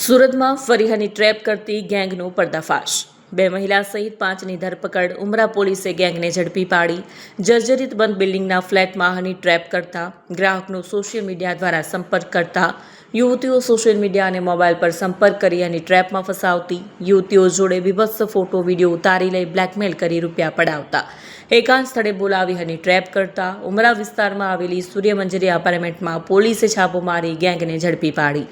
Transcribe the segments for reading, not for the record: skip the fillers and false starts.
સુરતમાં ફરી હની ટ્રેપ કરતી ગેંગનો પર્દાફાશ। 2 મહિલા સહિત 5ની ધરપકડ। ઉમરા પોલીસે ગેંગને ઝડપી પાડી। જર્જરિત બંધ બિલ્ડિંગના ફ્લેટમાં હની ટ્રેપ કરતા ગ્રાહકનો સોશિયલ મીડિયા દ્વારા સંપર્ક કરતા યુવતીઓ સોશિયલ મીડિયા અને મોબાઈલ પર સંપર્ક કરી હની ટ્રેપમાં ફસાવતી, યુવતીઓ જોડે બીભત્સ ફોટો વિડીયો ઉતારી લઈ બ્લેકમેલ કરી રૂપિયા પડાવતા, એકાંત સ્થળે બોલાવી હની ટ્રેપ કરતા ઉમરા વિસ્તારમાં આવેલી સૂર્યમંજરી એપાર્ટમેન્ટમાં પોલીસે છાપો મારી ગેંગને ઝડપી પાડી।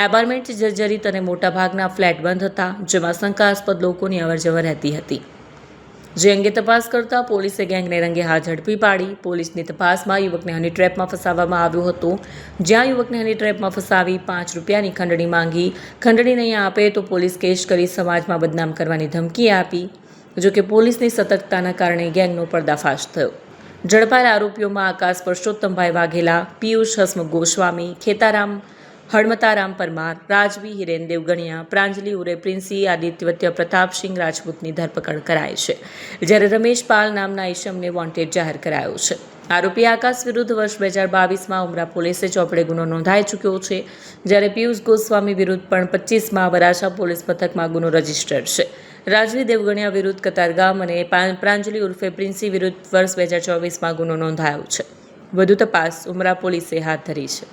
એપાર્ટમેન્ટ જર્જરિત અને મોટાભાગના ફ્લેટ બંધ હતા, જેમાં શંકાસ્પદ લોકોની અવરજવર રહેતી હતી, જે અંગે તપાસ કરતા પોલીસે ગેંગને રંગે હાથ ઝડપી પાડી। પોલીસની તપાસમાં યુવકને હની ટ્રેપમાં ફસાવવામાં આવ્યો હતો, જ્યાં યુવકને હની ટ્રેપમાં ફસાવી 5 રૂપિયાની ખંડણી માંગી। ખંડણી નહીં આપે તો પોલીસ કેસ કરી સમાજમાં બદનામ કરવાની ધમકી આપી। જોકે પોલીસની સતર્કતાના કારણે ગેંગનો પર્દાફાશ થયો। ઝડપાયેલા આરોપીઓમાં આકાશ પરસોત્તમભાઈ વાઘેલા, પિયુષ હસમુખ ગોસ્વામી, ખેતારામ હળમતારામ પરમાર, રાજવી હિરેન દેવગણિયા, પ્રાંજલિ ઉર્ફે પ્રિન્સી, આદિત્ય પ્રતાપસિંહ રાજપૂતની ધરપકડ કરાઈ છે, જ્યારે રમેશ પાલ નામના ઈસમને વોન્ટેડ જાહેર કરાયો છે। આરોપી આકાશ વિરુદ્ધ વર્ષ 2022માં ઉમરા પોલીસે ચોપડે ગુનો નોંધાઈ ચૂક્યો છે, જ્યારે પિયુષ ગોસ્વામી વિરુદ્ધ પણ 25માં વરાછા પોલીસ મથકમાં ગુનો રજીસ્ટર્ડ છે। રાજવી દેવગણિયા વિરુદ્ધ કતારગામ અને પ્રાંજલિ ઉર્ફે પ્રિન્સી વિરુદ્ધ વર્ષ 2024માં ગુનો નોંધાયો છે। વધુ તપાસ ઉમરા પોલીસે હાથ ધરી છે।